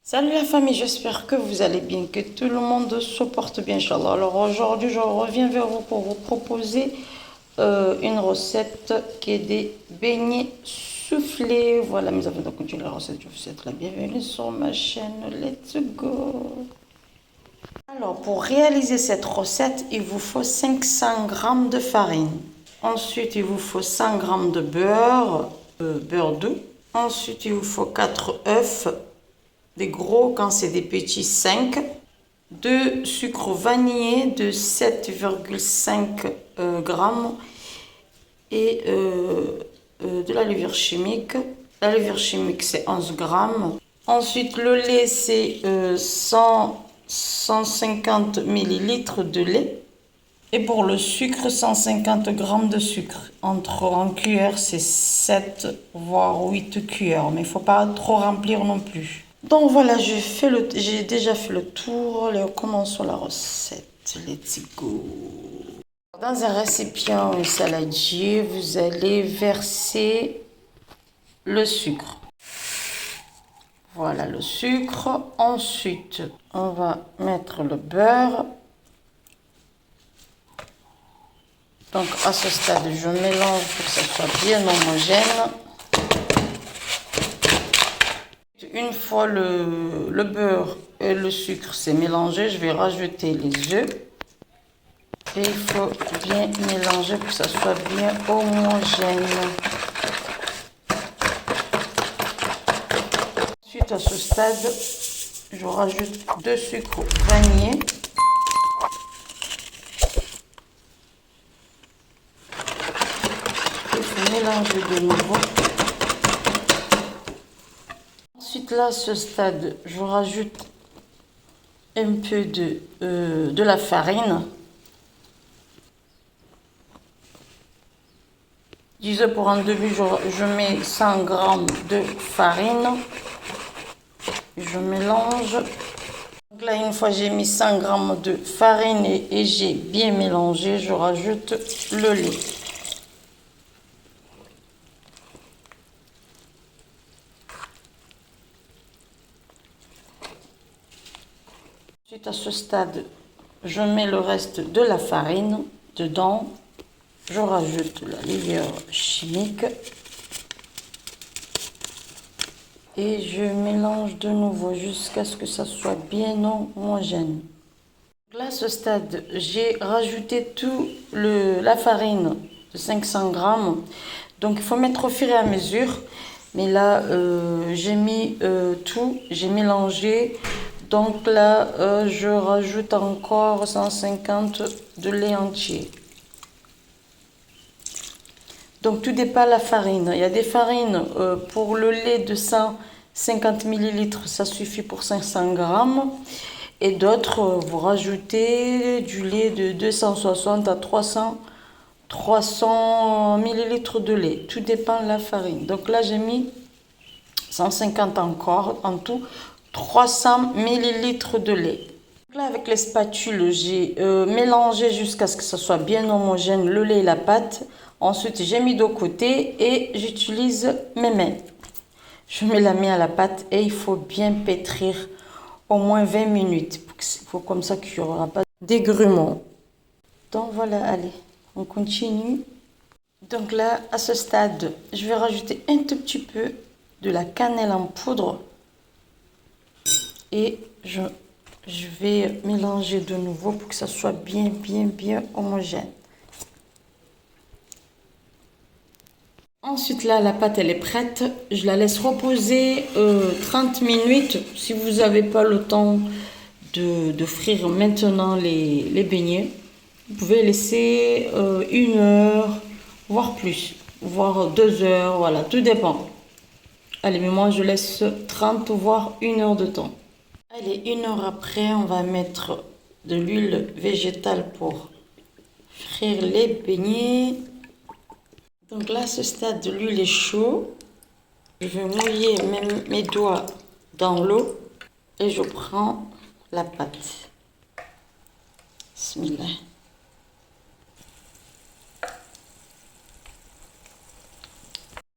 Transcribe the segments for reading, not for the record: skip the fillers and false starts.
Salut la famille, j'espère que vous allez bien, que tout le monde se porte bien, Inch'Allah. Alors aujourd'hui, je reviens vers vous pour vous proposer une recette qui est des beignets soufflés. Voilà, mais avant de continuer la recette, je vous souhaite la bienvenue sur ma chaîne. Let's go! Alors, pour réaliser cette recette, il vous faut 500 g de farine. Ensuite, il vous faut 100 g de beurre, beurre doux. Ensuite, il vous faut 4 œufs. Des gros, quand c'est des petits, 5. De sucre vanillé de 7,5 g et de la levure chimique. La levure chimique, c'est 11 g. Ensuite, le lait, c'est 150 ml de lait. Et pour le sucre, 150 g de sucre. En cuillère, c'est 7 voire 8 cuillères. Mais il ne faut pas trop remplir non plus. Donc voilà, j'ai déjà fait le tour. Allez, commençons la recette. Let's go. Dans un récipient ou un saladier, vous allez verser le sucre. Voilà le sucre. Ensuite, on va mettre le beurre. Donc à ce stade, je mélange pour que ça soit bien homogène. Une fois le beurre et le sucre c'est mélangé, je vais rajouter les œufs. Et il faut bien mélanger pour que ça soit bien homogène. Ensuite, à ce stade, je rajoute 2 sucres vanillés. Il faut mélanger de nouveau. Ensuite, là, à ce stade, je rajoute un peu de la farine. Disons pour un début, je mets 100 g de farine. Je mélange. Donc là, une fois j'ai mis 100 g de farine et j'ai bien mélangé, je rajoute le lait. Ensuite, à ce stade, je mets le reste de la farine dedans. Je rajoute la levure chimique. Et je mélange de nouveau jusqu'à ce que ça soit bien homogène. Là, à ce stade, j'ai rajouté la farine de 500 g. Donc, il faut mettre au fur et à mesure. Mais là, j'ai mis tout, j'ai mélangé. Donc là, je rajoute encore 150 de lait entier. Donc tout dépend de la farine. Il y a des farines pour le lait de 150 ml, ça suffit pour 500 g. Et d'autres, vous rajoutez du lait de 260 à 300 ml de lait. Tout dépend de la farine. Donc là, j'ai mis 150 encore, en tout 300 ml de lait. Donc là, avec les spatules, j'ai mélangé jusqu'à ce que ce soit bien homogène le lait et la pâte. Ensuite, j'ai mis de côté et j'utilise mes mains. Je mets la main à la pâte et il faut bien pétrir au moins 20 minutes. Il faut comme ça qu'il n'y aura pas d'égruement. Donc voilà, allez, on continue. Donc là, à ce stade, je vais rajouter un tout petit peu de la cannelle en poudre. Et je vais mélanger de nouveau pour que ça soit bien homogène. Ensuite là, la pâte elle est prête. Je la laisse reposer 30 minutes. Si vous n'avez pas le temps de frire maintenant les beignets, vous pouvez laisser 1 heure, voire plus, voire 2 heures, voilà, tout dépend. Allez, mais moi je laisse 30 voire 1 heure de temps. Allez, 1 heure après, on va mettre de l'huile végétale pour frire les beignets. Donc là, à ce stade, l'huile est chaude. Je vais mouiller mes doigts dans l'eau et je prends la pâte. Bismillah.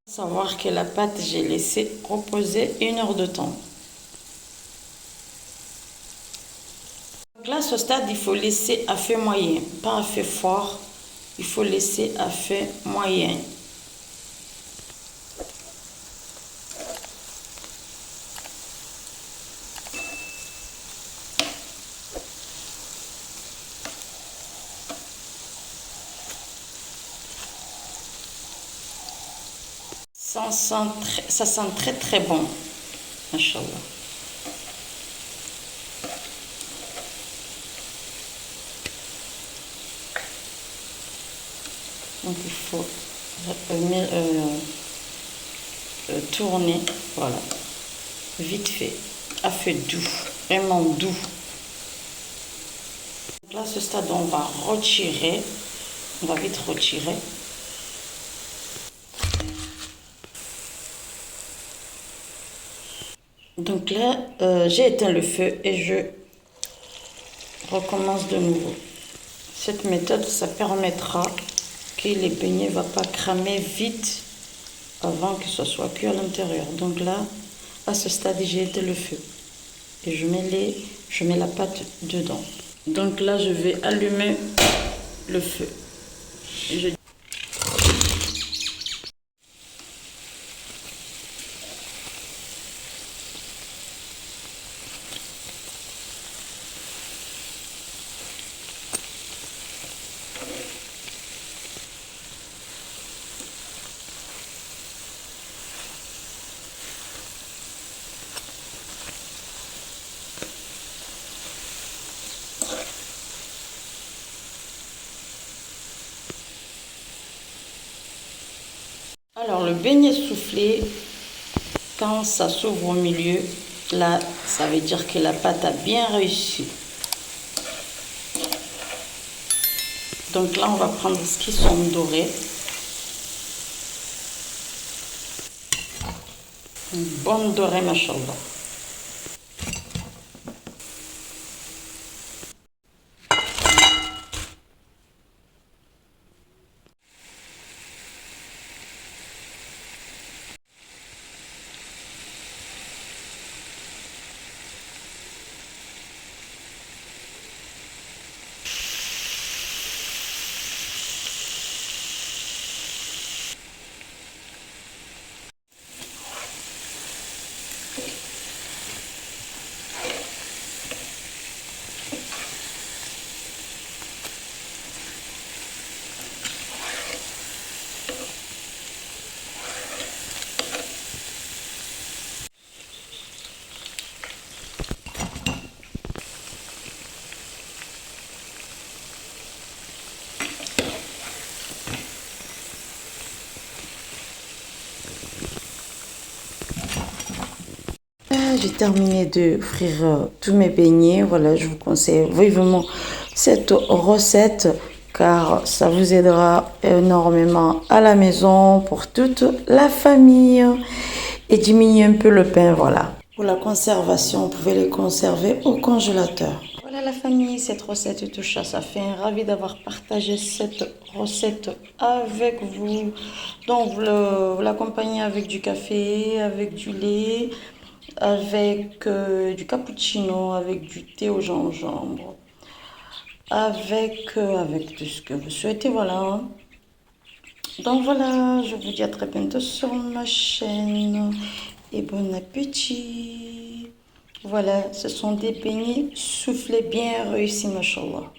Savoir que la pâte, j'ai laissé reposer 1 heure de temps. ce stade, il faut laisser à feu moyen, pas à feu fort. Il faut laisser à feu moyen. Ça sent très très bon. Machallah. Donc il faut tourner, voilà, vite fait, à feu doux, vraiment doux. Donc là, à ce stade, on va retirer, on va vite retirer. Donc là, j'ai éteint le feu et je recommence de nouveau. Cette méthode, ça permettra que les beignets ne vont pas cramer vite avant que ce soit cuit à l'intérieur. Donc là, à ce stade, j'ai éteint le feu et je mets la pâte dedans. Donc là, je vais allumer le feu. Alors le beignet soufflé, quand ça s'ouvre au milieu, là, ça veut dire que la pâte a bien réussi. Donc là, on va prendre ce qui sont dorés. Une bonne dorée, machallah. J'ai terminé de frire tous mes beignets. Voilà, je vous conseille vivement cette recette car ça vous aidera énormément à la maison pour toute la famille et diminuer un peu le pain. Voilà. Pour la conservation, vous pouvez les conserver au congélateur. Voilà la famille, cette recette touche à sa fin. Ravi d'avoir partagé cette recette avec vous. Donc vous l'accompagnez avec du café, avec du lait, avec du cappuccino, avec du thé au gingembre, avec tout ce que vous souhaitez, voilà. Donc voilà, je vous dis à très bientôt sur ma chaîne et bon appétit. Voilà, ce sont des beignets soufflés bien réussis, machallah.